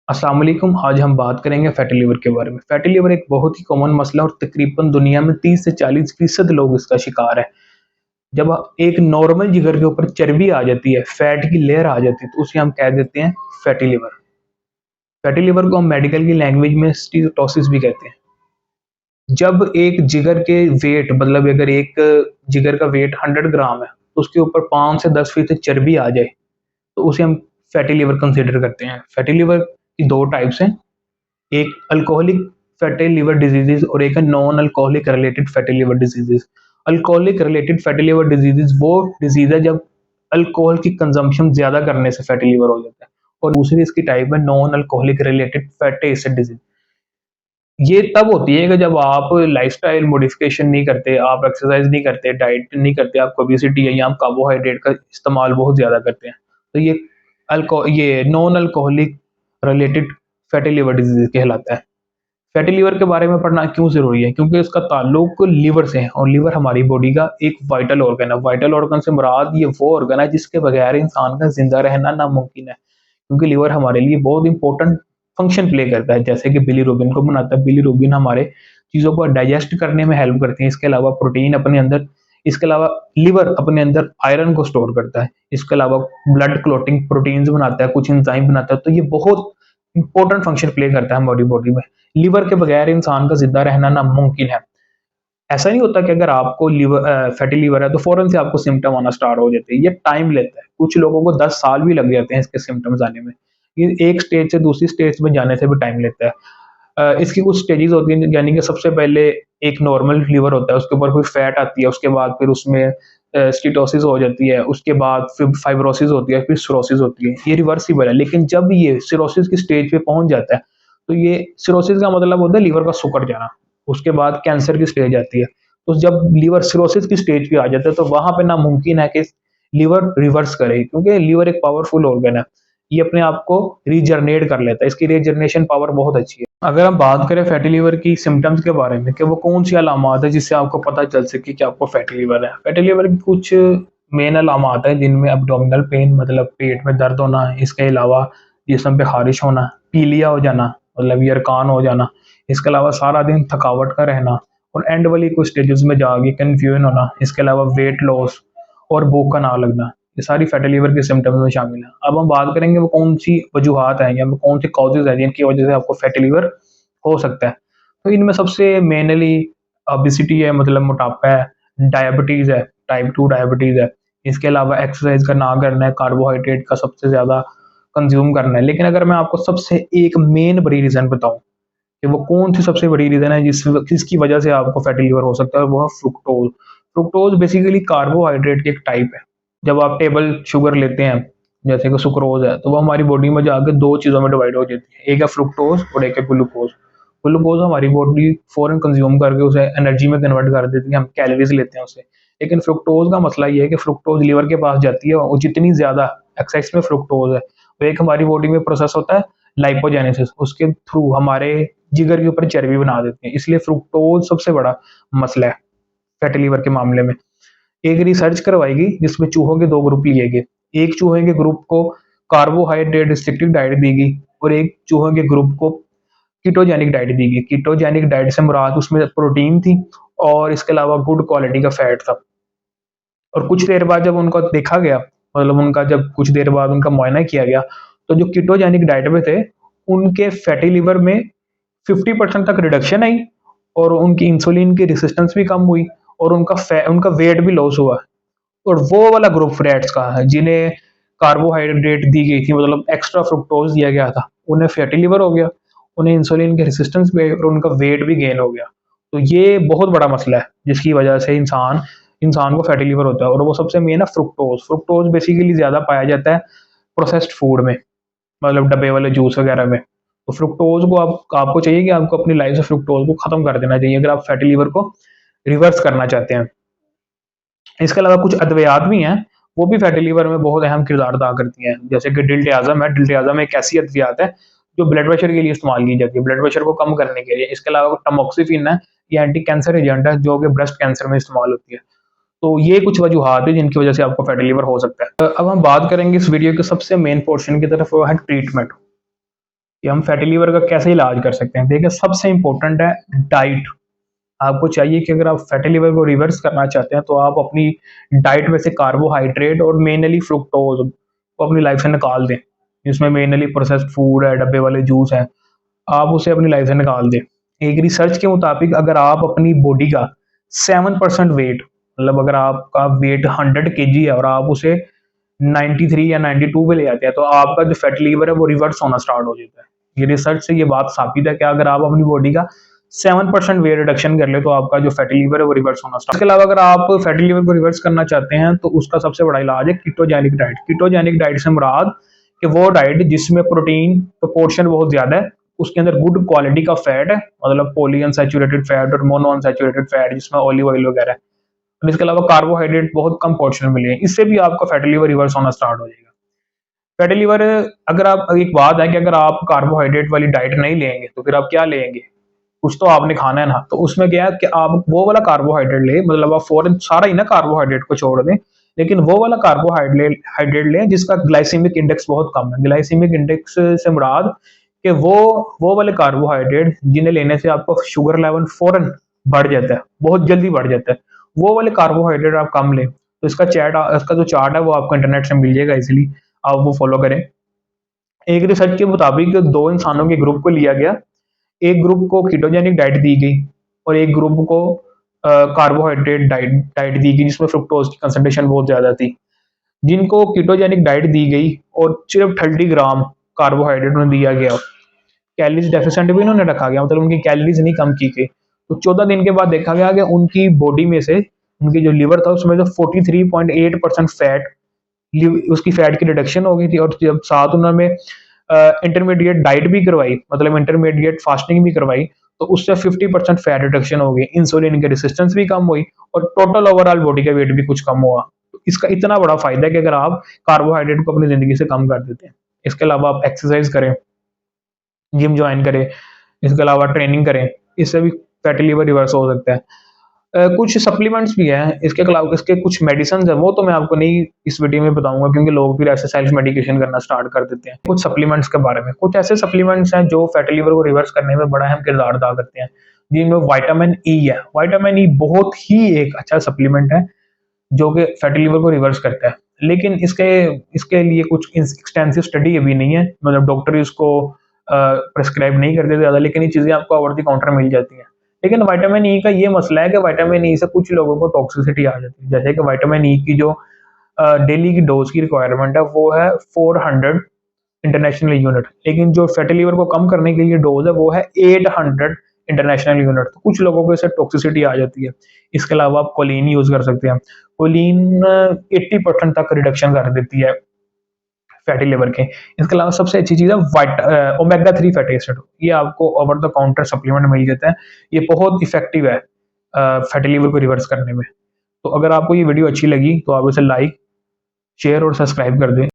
अस्सलाम वालेकुम। आज हम बात करेंगे फैटी लिवर के बारे में। फैटी लिवर एक बहुत ही कॉमन मसला और तकरीबन दुनिया में 30 से 40% लोग इसका शिकार है। जब एक नॉर्मल जिगर के ऊपर चर्बी आ जाती है, फैट की लेयर आ जाती है, तो उसे हम कह देते हैं फैटी लिवर। फैटी लिवर को हम मेडिकल की लैंग्वेज में स्टीटोसिस भी कहते हैं। जब एक जिगर के वेट मतलब अगर एक जिगर का वेट 100 ग्राम है, तो उसके ऊपर 5 से 10% चर्बी आ जाए, तो उसे हम फैटी लिवर कंसीडर करते हैं। फैटी लिवर की 2 टाइप्स हैं। एक अल्कोहलिक फैटी लिवर डिजीजेज और एक है non alcoholic related fatty liver diseases. Alcoholic related fatty liver diseases वो डिजीज है जब अल्कोहल की कंजम्पशन ज्यादा करने से फैटी लिवर हो जाता है, और दूसरी इसकी टाइप है non alcoholic related fatty acid disease. ये तब होती है कि जब आप लाइफस्टाइल मॉडिफिकेशन नहीं करते, आप एक्सरसाइज नहीं करते, डाइट नहीं करते, आप ओबेसिटी है या आप कार्बोहाइड्रेट का इस्तेमाल बहुत ज़्यादा करते हैं। तो ये non alcoholic related fatty liver disease कहलाता है। फैटी लिवर के बारे में पढ़ना क्यों ज़रूरी है? क्योंकि इसका ताल्लुक लिवर से है, और लिवर हमारी बॉडी का एक वाइटल ऑर्गन है। वाइटल ऑर्गन से मुराद ये वो ऑर्गन है जिसके बगैर इंसान का जिंदा रहना नामुमकिन है। क्योंकि लिवर हमारे लिए बहुत इंपॉर्टेंट फंक्शन प्ले करता है, जैसे कि बिलीरुबिन को बनाता है। बिलीरुबिन हमारे चीज़ों को डाइजेस्ट करने में हेल्प करती है। इसके अलावा प्रोटीन अपने अंदर इसके अलावा लिवर अपने अंदर आयरन को स्टोर करता है। इसके अलावा ब्लड क्लॉटिंग प्रोटीन्स बनाता है, कुछ एंजाइम बनाता है। तो ये बहुत इंपॉर्टेंट फंक्शन प्ले करता है हमारी बॉडी में। लिवर के बगैर इंसान का जिंदा रहना नामुमकिन है। ऐसा नहीं होता कि अगर आपको फैटी लिवर है तो फौरन से आपको सिम्टम आना स्टार्ट हो जाते हैं। ये टाइम लेता है। कुछ लोगों को 10 साल भी लग जाते हैं इसके सिम्टम्स आने में। ये एक स्टेज से दूसरी स्टेज में जाने से भी टाइम लेता है। इसकी कुछ स्टेजेस होती हैं, यानी कि सबसे पहले एक नॉर्मल लिवर होता है, उसके ऊपर कोई फैट आती है, उसके बाद फिर उसमें स्टीटोसिस हो जाती है, उसके बाद फिर फाइब्रोसिस होती है, फिर सिरोसिस होती है। ये रिवर्सिबल है। लेकिन जब ये सिरोसिस की स्टेज पे पहुंच जाता है, तो ये सिरोसिस का मतलब होता है लिवर का सुकर जाना। उसके बाद कैंसर की स्टेज आती है। तो जब लिवर सिरोसिस की स्टेज पे आ जाता है, तो वहां पे नामुमकिन है कि लिवर रिवर्स करे, क्योंकि लिवर एक पावरफुल ऑर्गन है। ये अपने आप को रीजनरेट कर लेता है। इसकी रीजनरेशन पावर बहुत अच्छी है। अगर हम बात करें फैटी लिवर की सिम्टम्स के बारे में कि वो कौन सी अलामात है जिससे आपको पता चल सके कि आपको फैटी लिवर है। फैटी लिवर की कुछ मेन अलामात है, जिनमें अब्डोमिनल पेन मतलब पेट में दर्द होना, इसके अलावा जिस्म पे खारिश होना, पीलिया हो जाना मतलब यरकान हो जाना, इसके अलावा सारा दिन थकावट का रहना, और एंड वाली कुछ स्टेजेस में जाके कन्फ्यूजन होना, इसके अलावा वेट लॉस और भूख का ना लगना। ये सारी फैटी लिवर के सिम्टम्स में शामिल है। अब हम बात करेंगे वो कौन सी वजूहात हैं या वो कौन सी कॉजेज हैं जिनकी वजह से आपको फैटी लिवर हो सकता है। तो इनमें सबसे मेनली ओबेसिटी है, मतलब मोटापा है, डायबिटीज़ है, टाइप 2 डायबिटीज़ है, इसके अलावा एक्सरसाइज का ना करना है, कार्बोहाइड्रेट का सबसे ज़्यादा कंज्यूम करना है। लेकिन अगर मैं आपको सबसे एक मेन बड़ी रीज़न बताऊँ कि वो कौन सी सबसे बड़ी रीज़न है जिसकी वजह से आपको फैटी लिवर हो सकता है, वो है फ्रुक्टोज। फ्रुक्टोज बेसिकली कार्बोहाइड्रेट की एक टाइप है। जब आप टेबल शुगर लेते हैं, जैसे कि सुक्रोज है, तो वो हमारी बॉडी में जाके 2 चीज़ों में डिवाइड हो जाती है। एक है फ्रुक्टोज और एक है ग्लूकोज। ग्लूकोज हमारी बॉडी फ़ौरन कंज़्यूम करके उसे एनर्जी में कन्वर्ट कर देती है, हम कैलोरीज़ लेते हैं उससे। लेकिन फ्रुक्टोज का मसला ये है कि फ्रुक्टोज लिवर के पास जाती है, और जितनी ज़्यादा एक्सेस में फ्रुक्टोज है, वो एक हमारी बॉडी में प्रोसेस होता है लाइपोजेनेसिस, उसके थ्रू हमारे जिगर के ऊपर चर्बी बना देते हैं। इसलिए फ्रुक्टोज सबसे बड़ा मसला है फैटी लिवर के मामले में। एक रिसर्च करवाई गई जिसमें चूहों के 2 ग्रुप लिए गए। एक चूहे के ग्रुप को कार्बोहाइड्रेट रिस्ट्रिक्टेड डाइट दी गई, और एक चूहों के ग्रुप को कीटोजेनिक डाइट दी गई। कीटोजेनिक डाइट से मुराद उसमें प्रोटीन थी, और इसके अलावा गुड क्वालिटी का फैट था। और कुछ देर बाद जब उनको देखा गया, मतलब उनका जब कुछ देर बाद उनका मुआयना किया गया, तो जो कीटोजेनिक डाइट में थे, उनके फैटी लिवर में 50% तक रिडक्शन आई, और उनकी इंसुलिन की रेजिस्टेंस भी कम हुई, और उनका वेट भी लॉस हुआ। और वो वाला ग्रुप रैट्स का है जिन्हें कार्बोहाइड्रेट दी गई थी, मतलब एक्स्ट्रा फ्रुक्टोज दिया गया था, उन्हें फैटी लिवर हो गया, उन्हें इंसुलिन की रेजिस्टेंस भी आई, और उनका वेट भी गेन हो गया। तो ये बहुत बड़ा मसला है जिसकी वजह से इंसान इंसान को फैटी लिवर होता है, और वो सबसे मेन है फ्रुक्टोज। फ्रुक्टोज बेसिकली ज़्यादा पाया जाता है प्रोसेस्ड फूड में, मतलब डब्बे वाले जूस वगैरह में। तो फ्रुक्टोज को आपको चाहिए कि आपको अपनी लाइफ से फ्रुक्टोज को खत्म कर देना चाहिए अगर आप फैटी लिवर को रिवर्स करना चाहते हैं। इसके अलावा कुछ अद्वियात भी हैं, वो भी फैटी लिवर में बहुत अहम किरदार अदा करती हैं, जैसे कि डिल्टे आज़म है। डिल्टे आज़म एक ऐसी अद्वियात है जो ब्लड प्रेशर के लिए इस्तेमाल की जाती है, ब्लड प्रेशर को कम करने के लिए। इसके अलावा टमोक्सिफिन है, ये एंटी कैंसर एजेंट है जो कि ब्रेस्ट कैंसर में इस्तेमाल होती है। तो ये कुछ वजूहात है जिनकी वजह से आपको फैटी लिवर हो सकता है। अब हम बात करेंगे इस वीडियो के सबसे मेन पोर्शन की तरफ, वो है ट्रीटमेंट। कि हम फैटी लीवर का कैसे इलाज कर सकते हैं। देखिए, सबसे इम्पोर्टेंट है डाइट। आपको चाहिए कि अगर आप फैटी लिवर को रिवर्स करना चाहते हैं, तो आप अपनी डाइट में से कार्बोहाइड्रेट और मेनली फ्रुक्टोज को अपनी लाइफ से निकाल दें। जिसमें मेनली प्रोसेस्ड फूड है, डब्बे वाले जूस हैं, आप उसे अपनी लाइफ से निकाल दें। एक रिसर्च के मुताबिक अगर आप अपनी बॉडी का 7% वेट, मतलब अगर आपका वेट 100 kg है और आप उसे 93 या 92 पे ले आते हैं, तो आपका जो फैटी लीवर है वो रिवर्स होना स्टार्ट हो जाता है। ये रिसर्च से ये बात साबित है कि अगर आप अपनी बॉडी का 7% वेट रिडक्शन कर ले, तो आपका जो फैटी लीवर है वो रिवर्स होना स्टार्ट। इसके अलावा अगर आप फैटी लीवर को रिवर्स करना चाहते हैं, तो उसका सबसे बड़ा इलाज है कीटोजेनिक डाइट। कीटोजेनिक डाइट से मुराद कि वो डाइट जिसमें प्रोटीन प्रोपोर्शन बहुत ज्यादा है, उसके अंदर गुड क्वालिटी का फैट है, मतलब पॉली अनसैचुरेटेड फैट और मोनो अनसैचुरेटेड फैट जिसमें ऑलिव ऑयल वगैरह है, और इसके अलावा कार्बोहाइड्रेट बहुत कम पोर्शन में मिले। इससे भी आपका फैटी लिवर रिवर्स होना स्टार्ट हो जाएगा। फैटी लिवर, अगर आप, एक बात है कि अगर आप कार्बोहाइड्रेट वाली डाइट नहीं लेंगे, तो फिर आप क्या लेंगे? कुछ तो आपने खाना है ना। तो उसमें क्या है कि आप वो वाला कार्बोहाइड्रेट लें, मतलब आप फौरन सारा ही ना कार्बोहाइड्रेट को छोड़ दें, लेकिन वो वाला कार्बोहाइड्रेट हाइड्रेट लें जिसका ग्लाइसेमिक इंडेक्स बहुत कम है। ग्लाइसेमिक इंडेक्स से मुराद कि वो वाले कार्बोहाइड्रेट जिन्हें लेने से आपका शुगर लेवल फौरन बढ़ जाता है, बहुत जल्दी बढ़ जाता है, वो वाले कार्बोहाइड्रेट आप कम लें। तो इसका जो चार्ट है वो आपको इंटरनेट से मिल जाएगा इजिली, आप वो फॉलो करें। एक रिसर्च के मुताबिक दो इंसानों के ग्रुप को लिया गया। एक ग्रुप को कीटोजेनिक डाइट दी गई और एक ग्रुप को कार्बोहाइड्रेट डाइट डाइट दी गई जिसमें फ्रुक्टोज की कंसंट्रेशन बहुत ज़्यादा थी। जिनको कीटोजेनिक डाइट दी गई और सिर्फ 30 ग्राम कार्बोहाइड्रेट उन्हें दिया गया, कैलोरीज डेफिशिएंट भी उन्होंने रखा गया, मतलब उनकी कैलोरीज नहीं कम की गई। तो 14 दिन के बाद देखा गया कि उनकी बॉडी में से, उनकी जो लिवर था उसमें जो 43.8% फैट, उसकी फैट की रिडक्शन हो गई थी। और जब साथ उन्होंने इंटरमीडिएट डाइट भी करवाई, मतलब इंटरमीडिएट फास्टिंग भी करवाई, तो उससे 50% फैट रिडक्शन हो गई, इंसुलिन की रेसिस्टेंस भी कम हुई और टोटल ओवरऑल बॉडी का वेट भी कुछ कम हुआ। तो इसका इतना बड़ा फायदा है कि अगर आप कार्बोहाइड्रेट को अपनी जिंदगी से कम कर देते हैं। इसके अलावा आप एक्सरसाइज करें, जिम ज्वाइन करें, इसके अलावा ट्रेनिंग करें, इससे भी फैटी लिवर रिवर्स हो सकता है। कुछ सप्लीमेंट्स भी हैं, इसके अलावा इसके कुछ मेडिसिन है, वो तो मैं आपको नहीं इस वीडियो में बताऊंगा, क्योंकि लोग फिर ऐसे सेल्फ मेडिकेशन करना स्टार्ट कर देते हैं। कुछ सप्लीमेंट्स के बारे में, कुछ ऐसे सप्लीमेंट्स हैं जो फैटी लिवर को रिवर्स करने में बड़ा अहम किरदार अदा करते हैं, जिनमें विटामिन ई है। विटामिन ई बहुत ही एक अच्छा सप्लीमेंट है जो कि फैटी लिवर को रिवर्स करता है, लेकिन इसके इसके लिए कुछ एक्सटेंसिव स्टडी अभी नहीं है, मतलब डॉक्टर इसको प्रिस्क्राइब नहीं करते ज़्यादा, लेकिन ये चीज़ें आपको ओवर द काउंटर मिल जाती हैं। लेकिन विटामिन ई का ये मसला है कि विटामिन ई से कुछ लोगों को टॉक्सिसिटी आ जाती है। जैसे कि विटामिन ई की जो डेली की डोज की रिक्वायरमेंट है वो है 400 इंटरनेशनल यूनिट, लेकिन जो फैटी लिवर को कम करने के लिए डोज है वो है 800 इंटरनेशनल यूनिट। तो कुछ लोगों को इससे टॉक्सिसिटी आ जाती है। इसके अलावा आप कोलिन यूज कर सकते हैं। कोलिन 80% तक रिडक्शन कर देती है फैटी लिवर के। इसके अलावा सबसे अच्छी चीज़ है ओमेगा 3 फैटी एसिड, ये आपको ओवर द काउंटर सप्लीमेंट मिल जाता है। ये बहुत इफेक्टिव है फैटी लिवर को रिवर्स करने में। तो अगर आपको ये वीडियो अच्छी लगी तो आप इसे लाइक, शेयर और सब्सक्राइब कर दें।